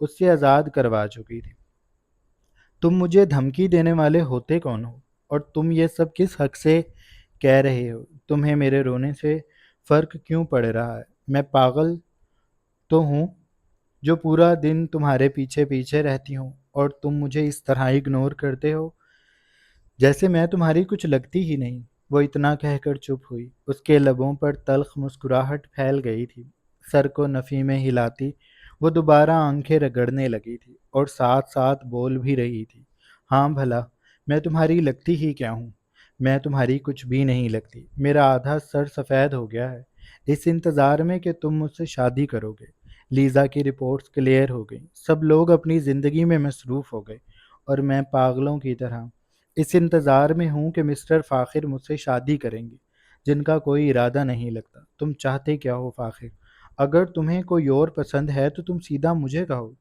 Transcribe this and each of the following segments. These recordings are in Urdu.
اس سے آزاد کروا چکی تھی۔ تم مجھے دھمکی دینے والے ہوتے کون ہو؟ اور تم یہ سب کس حق سے کہہ رہے ہو؟ تمہیں میرے رونے سے فرق کیوں پڑ رہا ہے؟ میں پاگل تو ہوں جو پورا دن تمہارے پیچھے پیچھے رہتی ہوں اور تم مجھے اس طرح اگنور کرتے ہو جیسے میں تمہاری کچھ لگتی ہی نہیں۔ وہ اتنا کہہ کر چپ ہوئی۔ اس کے لبوں پر تلخ مسکراہٹ پھیل گئی تھی۔ سر کو نفی میں ہلاتی وہ دوبارہ آنکھیں رگڑنے لگی تھی اور ساتھ ساتھ بول بھی رہی تھی، ہاں بھلا میں تمہاری لگتی ہی کیا ہوں؟ میں تمہاری کچھ بھی نہیں لگتی۔ میرا آدھا سر سفید ہو گیا ہے اس انتظار میں کہ تم مجھ سے شادی کرو گے۔ لیزا کی رپورٹس کلیئر ہو گئیں، سب لوگ اپنی زندگی میں مصروف ہو گئے اور میں پاگلوں کی طرح اس انتظار میں ہوں کہ مسٹر فاخر مجھ سے شادی کریں گے، جن کا کوئی ارادہ نہیں لگتا۔ تم چاہتے کیا ہو فاخر؟ اگر تمہیں کوئی اور پسند ہے تو تم سیدھا مجھے کہو،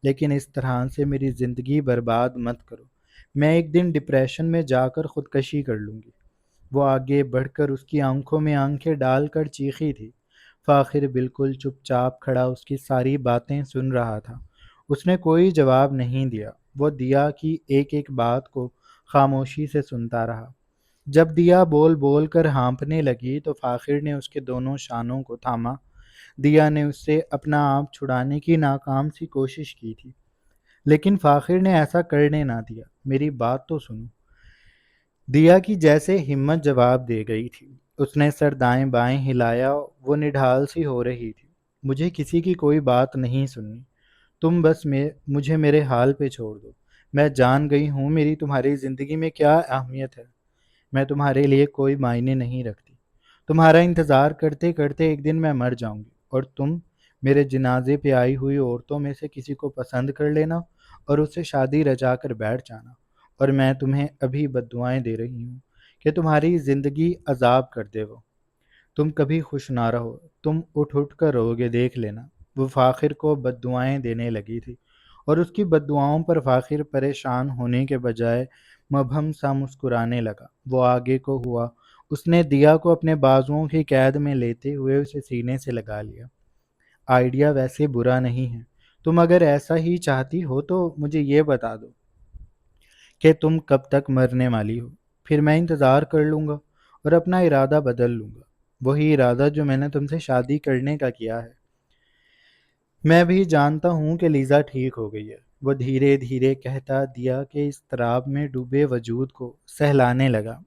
لیکن اس طرح سے میری زندگی برباد مت کرو۔ میں ایک دن ڈپریشن میں جا کر خودکشی کر لوں گی۔ وہ آگے بڑھ کر اس کی آنکھوں میں آنکھیں ڈال کر چیخی تھی۔ فاخر بالکل چپ چاپ کھڑا اس کی ساری باتیں سن رہا تھا۔ اس نے کوئی جواب نہیں دیا۔ وہ دیا کی ایک ایک بات کو خاموشی سے سنتا رہا۔ جب دیا بول بول کر ہانپنے لگی تو فاخر نے اس کے دونوں شانوں کو تھاما۔ دیا نے اس سے اپنا آپ چھڑانے کی ناکام سی کوشش کی تھی، لیکن فاخر نے ایسا کرنے نہ دیا۔ میری بات تو سنو۔ دیا کی جیسے ہمت جواب دے گئی تھی۔ اس نے سر دائیں بائیں ہلایا، وہ نڈھال سی ہو رہی تھی۔ مجھے کسی کی کوئی بات نہیں سننی، تم بس مجھے میرے حال پہ چھوڑ دو۔ میں جان گئی ہوں میری تمہاری زندگی میں کیا اہمیت ہے۔ میں تمہارے لیے کوئی معنی نہیں رکھتی۔ تمہارا انتظار کرتے کرتے ایک دن میں مر جاؤں گی اور تم میرے جنازے پہ آئی ہوئی عورتوں میں سے کسی کو پسند کر لینا اور اس سے شادی رچا کر بیٹھ جانا، اور میں تمہیں ابھی بددعائیں دے رہی ہوں کہ تمہاری زندگی عذاب کر دے وہ۔ تم کبھی خوش نہ رہو، تم اٹھ اٹھ کر رو گے، دیکھ لینا۔ وہ فاخر کو بددعائیں دینے لگی تھی اور اس کی بددعاؤں پر فاخر پریشان ہونے کے بجائے مبہم سا مسکرانے لگا۔ وہ آگے کو ہوا، اس نے دیا کو اپنے بازوؤں کی قید میں لیتے ہوئے اسے سینے سے لگا لیا۔ آئیڈیا ویسے برا نہیں ہے، تم اگر ایسا ہی چاہتی ہو تو مجھے یہ بتا دو کہ تم کب تک مرنے والی ہو، پھر میں انتظار کر لوں گا اور اپنا ارادہ بدل لوں گا، وہی ارادہ جو میں نے تم سے شادی کرنے کا کیا ہے۔ میں بھی جانتا ہوں کہ لیزا ٹھیک ہو گئی ہے، وہ دھیرے دھیرے کہتا دیا کہ اضطراب میں ڈوبے وجود کو سہلانے لگا،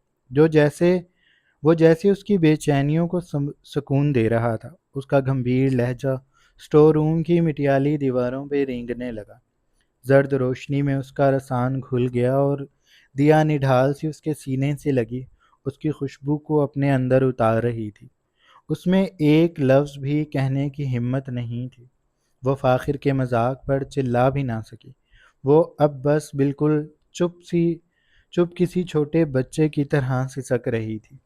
وہ جیسے اس کی بے چینیوں کو سکون دے رہا تھا۔ اس کا گمبھیر لہجہ سٹور روم کی مٹیالی دیواروں پہ رینگنے لگا۔ زرد روشنی میں اس کا رسان گھل گیا اور دیا نڈھال سی اس کے سینے سے لگی اس کی خوشبو کو اپنے اندر اتار رہی تھی۔ اس میں ایک لفظ بھی کہنے کی ہمت نہیں تھی۔ وہ فاخر کے مذاق پر چلا بھی نہ سکی۔ وہ اب بس بالکل چپ کسی چھوٹے بچے کی طرح سسک رہی تھی۔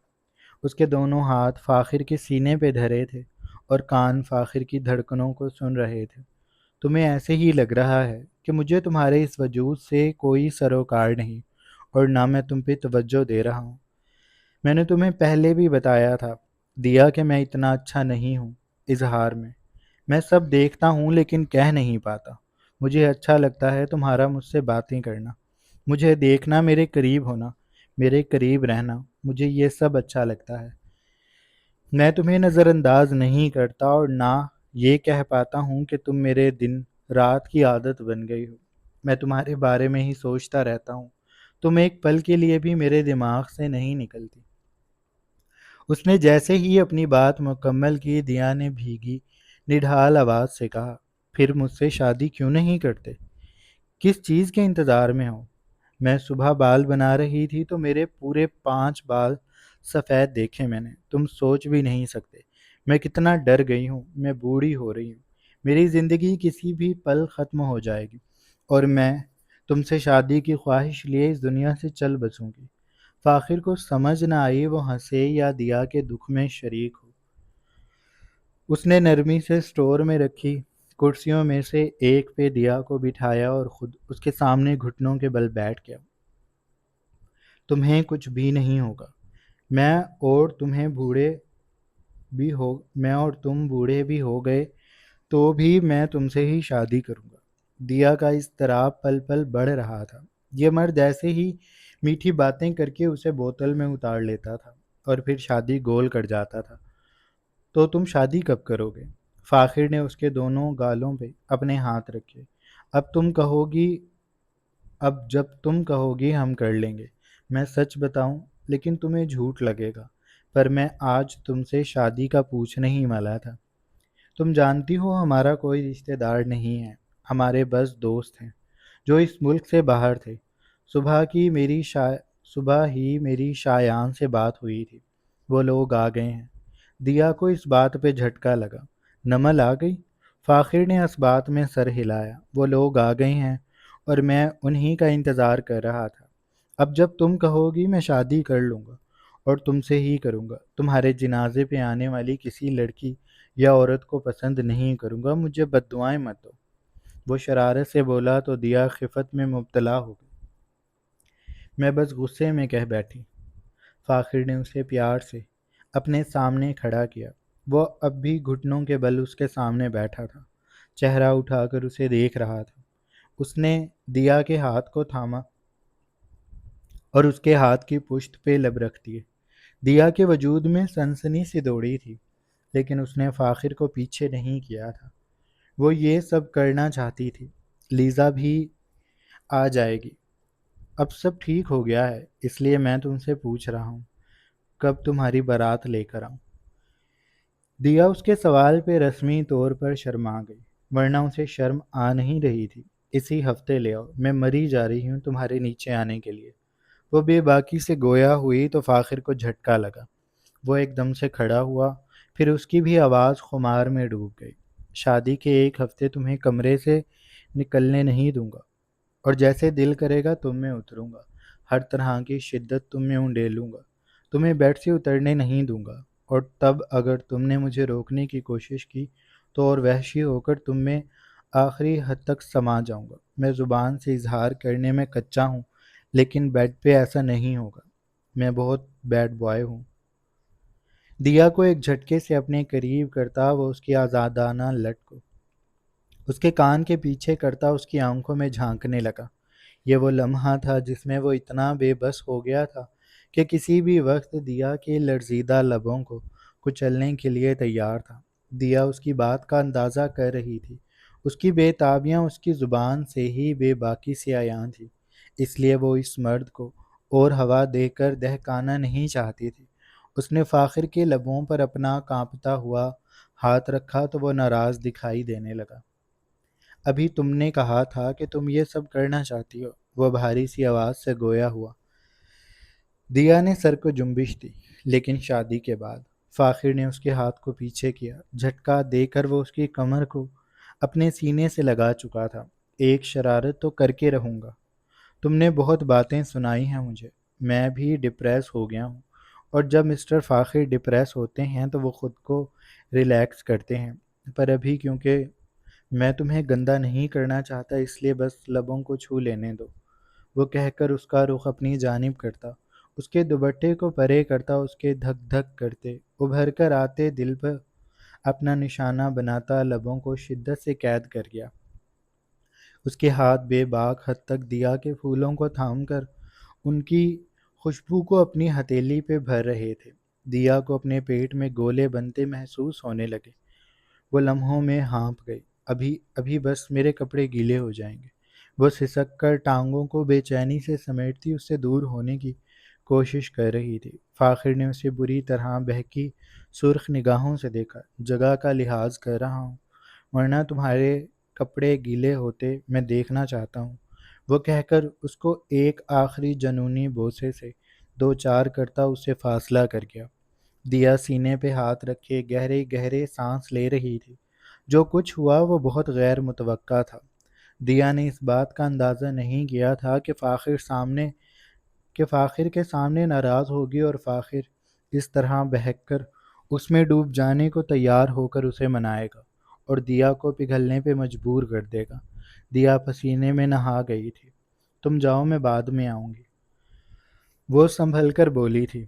اس کے دونوں ہاتھ فاخر کے سینے پہ دھرے تھے اور کان فاخر کی دھڑکنوں کو سن رہے تھے۔ تمہیں ایسے ہی لگ رہا ہے کہ مجھے تمہارے اس وجود سے کوئی سروکار نہیں اور نہ میں تم پہ توجہ دے رہا ہوں۔ میں نے تمہیں پہلے بھی بتایا تھا دیا کہ میں اتنا اچھا نہیں ہوں اظہار میں سب دیکھتا ہوں لیکن کہہ نہیں پاتا۔ مجھے اچھا لگتا ہے تمہارا مجھ سے باتیں کرنا، مجھے دیکھنا، میرے قریب ہونا، میرے قریب رہنا، مجھے یہ سب اچھا لگتا ہے۔ میں تمہیں نظر انداز نہیں کرتا اور نہ یہ کہہ پاتا ہوں کہ تم میرے دن رات کی عادت بن گئی ہو۔ میں تمہارے بارے میں ہی سوچتا رہتا ہوں، تم ایک پل کے لیے بھی میرے دماغ سے نہیں نکلتی۔ اس نے جیسے ہی اپنی بات مکمل کی، دیا نے بھیگی نڈھال آواز سے کہا، پھر مجھ سے شادی کیوں نہیں کرتے؟ کس چیز کے انتظار میں ہو؟ میں صبح بال بنا رہی تھی تو میرے پورے 5 بال سفید دیکھے میں نے، تم سوچ بھی نہیں سکتے میں کتنا ڈر گئی ہوں۔ میں بوڑھی ہو رہی ہوں، میری زندگی کسی بھی پل ختم ہو جائے گی اور میں تم سے شادی کی خواہش لیے اس دنیا سے چل بسوں گی۔ فاخر کو سمجھ نہ آئی وہ ہنسے یا دیا کے دکھ میں شریک ہو۔ اس نے نرمی سے سٹور میں رکھی کرسیوں میں سے ایک پہ دیا کو بٹھایا اور خود اس کے سامنے گھٹنوں کے بل بیٹھ گیا۔ تمہیں کچھ بھی نہیں ہوگا، میں اور تم بوڑھے بھی ہو گئے تو بھی میں تم سے ہی شادی کروں گا۔ دیا کا اضطراب پل پل بڑھ رہا تھا۔ یہ مرد ایسے ہی میٹھی باتیں کر کے اسے بوتل میں اتار لیتا تھا اور پھر شادی گول کر جاتا تھا۔ تو تم شادی کب کرو گے؟ فاخر نے اس کے دونوں گالوں پہ اپنے ہاتھ رکھے۔ اب تم کہو گی اب جب تم کہو گی ہم کر لیں گے۔ میں سچ بتاؤں، لیکن تمہیں جھوٹ لگے گا، پر میں آج تم سے شادی کا پوچھنے ہی والا تھا۔ تم جانتی ہو ہمارا کوئی رشتہ دار نہیں ہے، ہمارے بس دوست ہیں جو اس ملک سے باہر تھے۔ صبح ہی میری شایان سے بات ہوئی تھی، وہ لوگ آ گئے ہیں۔ دیا کو اس بات پہ جھٹکا لگا۔ نمل آ گئی؟ فاخر نے اس بات میں سر ہلایا۔ وہ لوگ آ گئے ہیں اور میں انہی کا انتظار کر رہا تھا۔ اب جب تم کہو گی میں شادی کر لوں گا اور تم سے ہی کروں گا۔ تمہارے جنازے پہ آنے والی کسی لڑکی یا عورت کو پسند نہیں کروں گا، مجھے بد دعائیں مت دو۔ وہ شرارت سے بولا تو دیا خفت میں مبتلا ہو گئی۔ میں بس غصے میں کہہ بیٹھی۔ فاخر نے اسے پیار سے اپنے سامنے کھڑا کیا۔ وہ اب بھی گھٹنوں کے بل اس کے سامنے بیٹھا تھا، چہرہ اٹھا کر اسے دیکھ رہا تھا۔ اس نے دیا کے ہاتھ کو تھاما اور اس کے ہاتھ کی پشت پہ لب رکھ دیے۔ دیا کے وجود میں سنسنی سی دوڑی تھی، لیکن اس نے فاخر کو پیچھے نہیں کیا تھا۔ وہ یہ سب کرنا چاہتی تھی۔ لیزا بھی آ جائے گی۔ اب سب ٹھیک ہو گیا ہے، اس لیے میں تم سے پوچھ رہا ہوں کب تمہاری بارات لے کر آؤں؟ دیا اس کے سوال پہ رسمی طور پر شرما گئی، ورنہ اسے شرم آ نہیں رہی تھی۔ اسی ہفتے لے آؤ، میں مری جا رہی ہوں تمہارے نیچے آنے کے لیے۔ وہ بے باکی سے گویا ہوئی تو فاخر کو جھٹکا لگا۔ وہ ایک دم سے کھڑا ہوا، پھر اس کی بھی آواز خمار میں ڈوب گئی۔ شادی کے ایک ہفتے تمہیں کمرے سے نکلنے نہیں دوں گا، اور جیسے دل کرے گا تم میں اتروں گا۔ ہر طرح کی شدت تم میں انڈیلوں گا، تمہیں بیڈ سے اترنے نہیں دوں گا، اور تب اگر تم نے مجھے روکنے کی کوشش کی تو اور وحشی ہو کر تم میں آخری حد تک سما جاؤں گا۔ میں زبان سے اظہار کرنے میں کچا ہوں، لیکن بیڈ پہ ایسا نہیں ہوگا۔ میں بہت بیڈ بوائے ہوں۔ دیا کو ایک جھٹکے سے اپنے قریب کرتا وہ اس کی آزادانہ لٹ کو اس کے کان کے پیچھے کرتا اس کی آنکھوں میں جھانکنے لگا۔ یہ وہ لمحہ تھا جس میں وہ اتنا بے بس ہو گیا تھا کہ کسی بھی وقت دیا کے لرزیدہ لبوں کو کچلنے کے لیے تیار تھا۔ دیا اس کی بات کا اندازہ کر رہی تھی۔ اس کی بے تابیاں اس کی زبان سے ہی بے باکی سے عیاں تھی، اس لیے وہ اس مرد کو اور ہوا دے کر دہکانا نہیں چاہتی تھی۔ اس نے فاخر کے لبوں پر اپنا کانپتا ہوا ہاتھ رکھا تو وہ ناراض دکھائی دینے لگا۔ ابھی تم نے کہا تھا کہ تم یہ سب کرنا چاہتی ہو، وہ بھاری سی آواز سے گویا ہوا۔ دیا نے سر کو جنبش دی۔ لیکن شادی کے بعد؟ فاخر نے اس کے ہاتھ کو پیچھے کیا۔ جھٹکا دے کر وہ اس کی کمر کو اپنے سینے سے لگا چکا تھا۔ ایک شرارت تو کر کے رہوں گا۔ تم نے بہت باتیں سنائی ہیں مجھے، میں بھی ڈپریس ہو گیا ہوں، اور جب مسٹر فاخر ڈپریس ہوتے ہیں تو وہ خود کو ریلیکس کرتے ہیں، پر ابھی کیونکہ میں تمہیں گندا نہیں کرنا چاہتا، اس لیے بس لبوں کو چھو لینے دو۔ وہ کہہ کر اس کا رخ اپنی جانب کرتا، اس کے دوپٹے کو پرے کرتا، اس کے دھک دھک کرتے ابھر کر آتے دل پر اپنا نشانہ بناتا لبوں کو شدت سے قید کر گیا۔ اس کے ہاتھ بے باک حد تک دیا کے پھولوں کو تھام کر ان کی خوشبو کو اپنی ہتھیلی پہ بھر رہے تھے۔ دیا کو اپنے پیٹ میں گولے بنتے محسوس ہونے لگے۔ وہ لمحوں میں ہانپ گئی۔ ابھی بس میرے کپڑے گیلے ہو جائیں گے۔ وہ سسک کر ٹانگوں کو بے چینی سے سمیٹتی اس سے دور ہونے کی کوشش کر رہی تھی۔ فاخر نے اسے بری طرح بہکی سرخ نگاہوں سے دیکھا۔ جگہ کا لحاظ کر رہا ہوں، ورنہ تمہارے کپڑے گیلے ہوتے میں دیکھنا چاہتا ہوں۔ وہ کہہ کر اس کو ایک آخری جنونی بوسے سے دو چار کرتا اس سے فاصلہ کر گیا۔ دیا سینے پہ ہاتھ رکھے گہرے گہرے سانس لے رہی تھی۔ جو کچھ ہوا وہ بہت غیر متوقع تھا۔ دیا نے اس بات کا اندازہ نہیں کیا تھا کہ فاخر کے سامنے ناراض ہوگی اور فاخر اس طرح بہک کر اس میں ڈوب جانے کو تیار ہو کر اسے منائے گا اور دیا کو پگھلنے پہ مجبور کر دے گا۔ دیا پسینے میں نہا گئی تھی۔ تم جاؤ، میں بعد میں آؤں گی، وہ سنبھل کر بولی تھی۔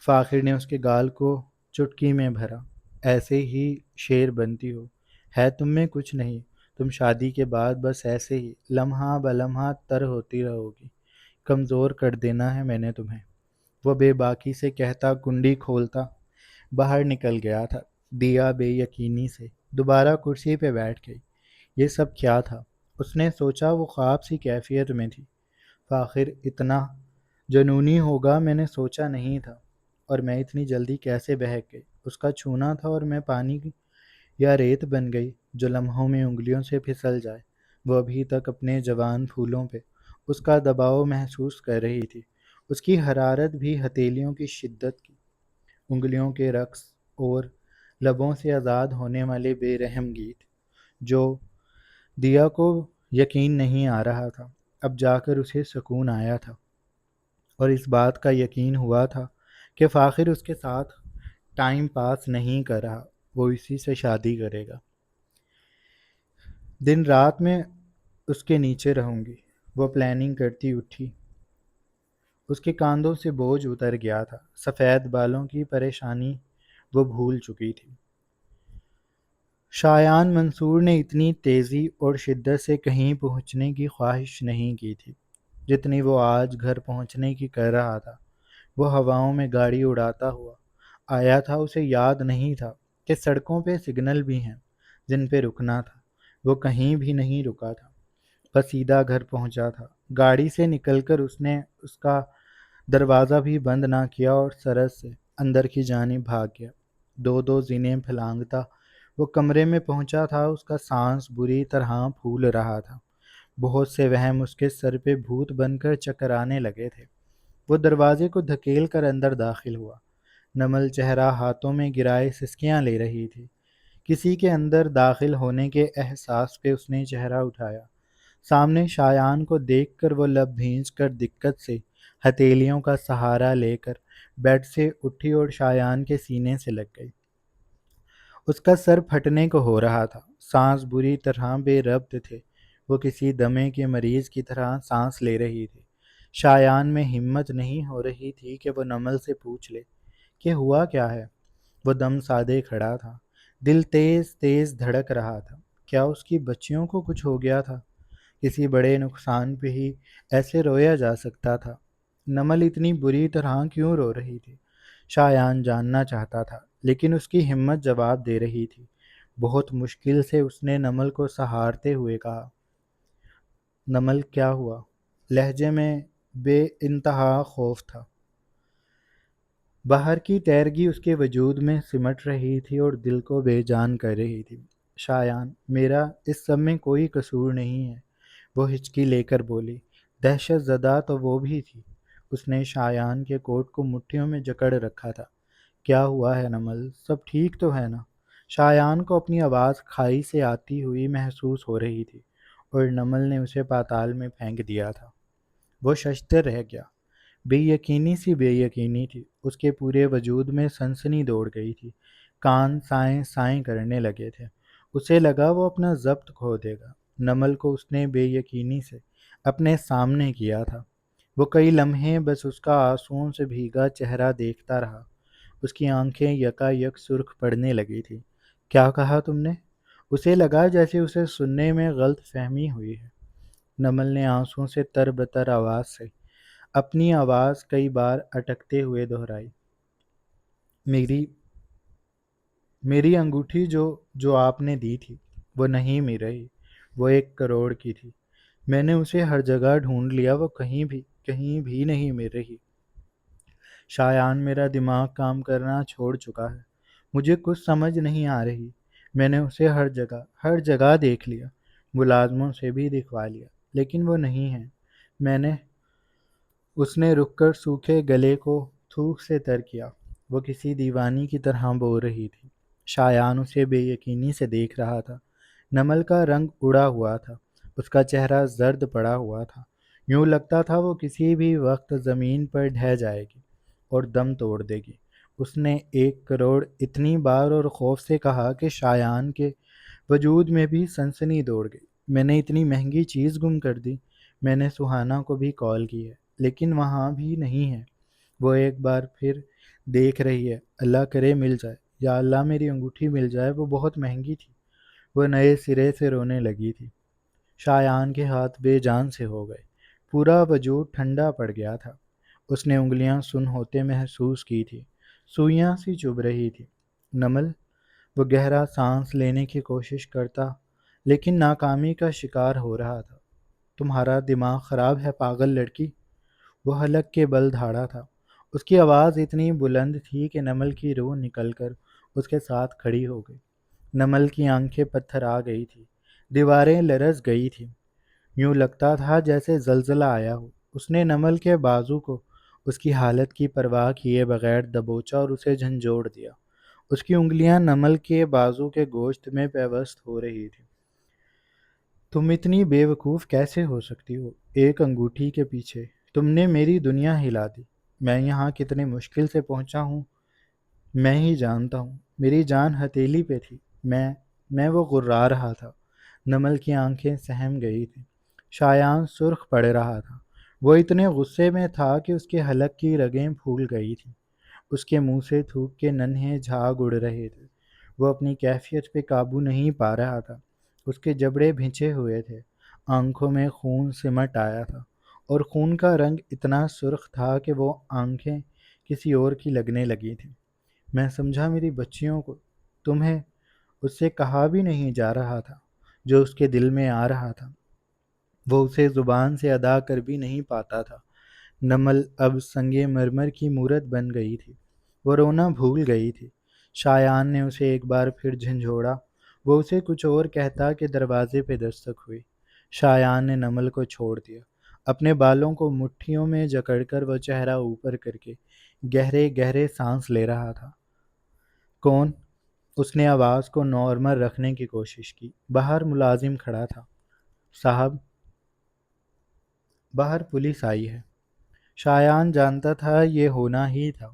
فاخر نے اس کے گال کو چٹکی میں بھرا۔ ایسے ہی شیر بنتی ہو، ہے تم میں کچھ نہیں، تم شادی کے بعد بس ایسے ہی لمحہ بلمحہ تر ہوتی رہو گی، کمزور کر دینا ہے میں نے تمہیں۔ وہ بے باکی سے کہتا کنڈی کھولتا باہر نکل گیا تھا۔ دیا بے یقینی سے دوبارہ کرسی پہ بیٹھ گئی۔ یہ سب کیا تھا؟ اس نے سوچا۔ وہ خواب سی کیفیت میں تھی۔ فاخر اتنا جنونی ہوگا میں نے سوچا نہیں تھا، اور میں اتنی جلدی کیسے بہک گئی۔ اس کا چھونا تھا اور میں پانی یا ریت بن گئی جو لمحوں میں انگلیوں سے پھسل جائے۔ وہ ابھی تک اپنے جوان پھولوں پہ اس کا دباؤ محسوس کر رہی تھی، اس کی حرارت بھی ہتھیلیوں کی شدت کی، انگلیوں کے رقص اور لبوں سے آزاد ہونے والے بے رحم گیت جو دیا کو یقین نہیں آ رہا تھا۔ اب جا کر اسے سکون آیا تھا، اور اس بات کا یقین ہوا تھا کہ فاخر اس کے ساتھ ٹائم پاس نہیں کر رہا، وہ اسی سے شادی کرے گا۔ دن رات میں اس کے نیچے رہوں گی، وہ پلاننگ کرتی اٹھی۔ اس کے کاندھوں سے بوجھ اتر گیا تھا، سفید بالوں کی پریشانی وہ بھول چکی تھی۔ شایان منصور نے اتنی تیزی اور شدت سے کہیں پہنچنے کی خواہش نہیں کی تھی جتنی وہ آج گھر پہنچنے کی کر رہا تھا۔ وہ ہواؤں میں گاڑی اڑاتا ہوا آیا تھا، اسے یاد نہیں تھا کہ سڑکوں پہ سگنل بھی ہیں جن پہ رکنا تھا۔ وہ کہیں بھی نہیں رکا تھا، بس سیدھا گھر پہنچا تھا۔ گاڑی سے نکل کر اس نے اس کا دروازہ بھی بند نہ کیا اور سرد سے اندر کی جانب بھاگ گیا۔ دو دو زنیں پھلانگتا وہ کمرے میں پہنچا تھا۔ اس کا سانس بری طرح پھول رہا تھا، بہت سے وہم اس کے سر پہ بھوت بن کر چکرانے لگے تھے۔ وہ دروازے کو دھکیل کر اندر داخل ہوا۔ نمل چہرہ ہاتھوں میں گرائے سسکیاں لے رہی تھی۔ کسی کے اندر داخل ہونے کے احساس پہ اس نے چہرہ اٹھایا۔ سامنے شایان کو دیکھ کر وہ لب بھینچ کر دقت سے ہتھیلیوں کا سہارا لے کر بیڈ سے اٹھی اور شایان کے سینے سے لگ گئی۔ اس کا سر پھٹنے کو ہو رہا تھا، سانس بری طرح بے ربط تھے۔ وہ کسی دمے کے مریض کی طرح سانس لے رہی تھی۔ شایان میں ہمت نہیں ہو رہی تھی کہ وہ نمل سے پوچھ لے کہ ہوا کیا ہے۔ وہ دم سادے کھڑا تھا، دل تیز تیز دھڑک رہا تھا۔ کیا اس کی بچیوں کو کچھ ہو گیا تھا؟ کسی بڑے نقصان پہ ہی ایسے رویا جا سکتا تھا۔ نمل اتنی بری طرح کیوں رو رہی تھی؟ شایان جاننا چاہتا تھا، لیکن اس کی ہمت جواب دے رہی تھی۔ بہت مشکل سے اس نے نمل کو سہارتے ہوئے کہا، نمل کیا ہوا؟ لہجے میں بے انتہا خوف تھا۔ باہر کی تیرگی اس کے وجود میں سمٹ رہی تھی اور دل کو بے جان کر رہی تھی۔ شایان، میرا اس سب میں کوئی قصور نہیں ہے، وہ ہچکی لے کر بولی۔ دہشت زدہ تو وہ بھی تھی۔ اس نے شایان کے کوٹ کو مٹھیوں میں جکڑ رکھا تھا۔ کیا ہوا ہے نمل؟ سب ٹھیک تو ہے نا؟ شایان کو اپنی آواز کھائی سے آتی ہوئی محسوس ہو رہی تھی، اور نمل نے اسے پاتال میں پھینک دیا تھا۔ وہ ششدر رہ گیا۔ بے یقینی سی بے یقینی تھی، اس کے پورے وجود میں سنسنی دوڑ گئی تھی، کان سائیں سائیں کرنے لگے تھے۔ اسے لگا وہ اپنا ضبط کھو دے گا۔ نمل کو اس نے بے یقینی سے اپنے سامنے کیا تھا۔ وہ کئی لمحے بس اس کا آنسوؤں سے بھیگا چہرہ دیکھتا رہا۔ اس کی آنکھیں یکا یک سرخ پڑنے لگی تھی۔ کیا کہا تم نے؟ اسے لگا جیسے اسے سننے میں غلط فہمی ہوئی ہے۔ نمل نے آنسوؤں سے تر بتر آواز سے اپنی آواز کئی بار اٹکتے ہوئے دہرائی، میری انگوٹھی جو آپ نے دی تھی وہ نہیں مل رہی، وہ 1 کروڑ کی تھی۔ میں نے اسے ہر جگہ ڈھونڈ لیا، وہ کہیں بھی نہیں مل رہی۔ شایان، میرا دماغ کام کرنا چھوڑ چکا ہے، مجھے کچھ سمجھ نہیں آ رہی۔ میں نے اسے ہر جگہ دیکھ لیا، ملازموں سے بھی دکھوا لیا، لیکن وہ نہیں ہے۔ اس نے رک کر سوکھے گلے کو تھوک سے تر کیا۔ وہ کسی دیوانی کی طرح بول رہی تھی۔ شایان اسے بے یقینی سے دیکھ رہا تھا۔ نمل کا رنگ اڑا ہوا تھا، اس کا چہرہ زرد پڑا ہوا تھا، یوں لگتا تھا وہ کسی بھی وقت زمین پر ڈھہ جائے گی اور دم توڑ دے گی۔ اس نے 1 کروڑ اتنی بار اور خوف سے کہا کہ شایان کے وجود میں بھی سنسنی دوڑ گئی۔ میں نے اتنی مہنگی چیز گم کر دی۔ میں نے سہانا کو بھی کال کی ہے، لیکن وہاں بھی نہیں ہے۔ وہ ایک بار پھر دیکھ رہی ہے، اللہ کرے مل جائے، یا اللہ میری انگوٹھی مل جائے، وہ بہت مہنگی تھی۔ وہ نئے سرے سے رونے لگی تھی۔ شایان کے ہاتھ بے جان سے ہو گئے، پورا وجود ٹھنڈا پڑ گیا تھا۔ اس نے انگلیاں سن ہوتے محسوس کی تھی، سوئیاں سی چبھ رہی تھی۔ نمل، وہ گہرا سانس لینے کی کوشش کرتا لیکن ناکامی کا شکار ہو رہا تھا۔ تمہارا دماغ خراب ہے پاگل لڑکی، وہ حلق کے بل دھاڑا تھا۔ اس کی آواز اتنی بلند تھی کہ نمل کی روح نکل کر اس کے ساتھ کھڑی ہو گئی۔ نمل کی آنکھیں پتھر آ گئی تھی، دیواریں لرز گئی تھیں، یوں لگتا تھا جیسے زلزلہ آیا ہو۔ اس نے نمل کے بازو کو اس کی حالت کی پرواہ کیے بغیر دبوچا اور اسے جھنجھوڑ دیا۔ اس کی انگلیاں نمل کے بازو کے گوشت میں پیوست ہو رہی تھیں۔ تم اتنی بے وقوف کیسے ہو سکتی ہو؟ ایک انگوٹھی کے پیچھے تم نے میری دنیا ہلا دی۔ میں یہاں کتنے مشکل سے پہنچا ہوں میں ہی جانتا ہوں۔ میری جان ہتھیلی پہ تھی، میں وہ غرا رہا تھا۔ نمل کی آنکھیں سہم گئی تھیں، شایان سرخ پڑ رہا تھا۔ وہ اتنے غصے میں تھا کہ اس کے حلق کی رگیں پھول گئی تھیں، اس کے منہ سے تھوک کے ننھے جھاگ اڑ رہے تھے۔ وہ اپنی کیفیت پہ قابو نہیں پا رہا تھا، اس کے جبڑے بھنچے ہوئے تھے، آنکھوں میں خون سمٹ آیا تھا، اور خون کا رنگ اتنا سرخ تھا کہ وہ آنکھیں کسی اور کی لگنے لگی تھیں۔ میں سمجھا میری بچیوں کو، تمہیں اس سے کہا بھی نہیں جا رہا تھا جو اس کے دل میں آ رہا تھا، وہ اسے زبان سے ادا کر بھی نہیں پاتا تھا۔ نمل اب سنگ مرمر کی مورت بن گئی تھی، وہ رونا بھول گئی تھی۔ شایان نے اسے ایک بار پھر جھنجھوڑا، وہ اسے کچھ اور کہتا کہ دروازے پہ دستک ہوئی۔ شایان نے نمل کو چھوڑ دیا، اپنے بالوں کو مٹھیوں میں جکڑ کر وہ چہرہ اوپر کر کے گہرے گہرے سانس لے رہا تھا۔ کون؟ اس نے آواز کو نارمل رکھنے کی کوشش کی۔ باہر ملازم کھڑا تھا۔ صاحب، باہر پولیس آئی ہے۔ شایان جانتا تھا یہ ہونا ہی تھا۔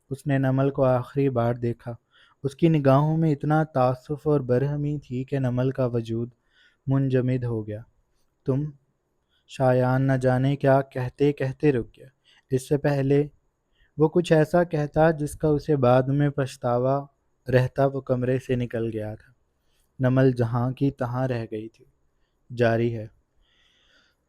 اس نے نمل کو آخری بار دیکھا، اس کی نگاہوں میں اتنا تعصف اور برہمی تھی کہ نمل کا وجود منجمد ہو گیا۔ تم؟ شایان نہ جانے کیا کہتے کہتے رک گیا۔ اس سے پہلے وہ کچھ ایسا کہتا جس کا اسے بعد میں پچھتاوا رہتا، وہ کمرے سے نکل گیا تھا۔ نمل جہاں کی تہاں رہ گئی تھی۔ جاری ہے۔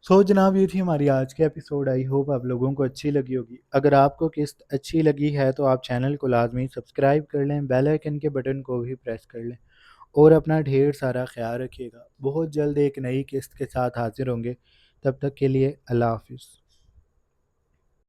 سو جناب، یہ تھی ہماری آج کے ایپیسوڈ۔ آئی ہوپ آپ لوگوں کو اچھی لگی ہوگی۔ اگر آپ کو قسط اچھی لگی ہے تو آپ چینل کو لازمی سبسکرائب کر لیں، بیل آئیکن کے بٹن کو بھی پریس کر لیں، اور اپنا ڈھیر سارا خیال رکھیے گا۔ بہت جلد ایک نئی قسط کے ساتھ حاضر ہوں گے، تب تک کے لیے اللہ حافظ۔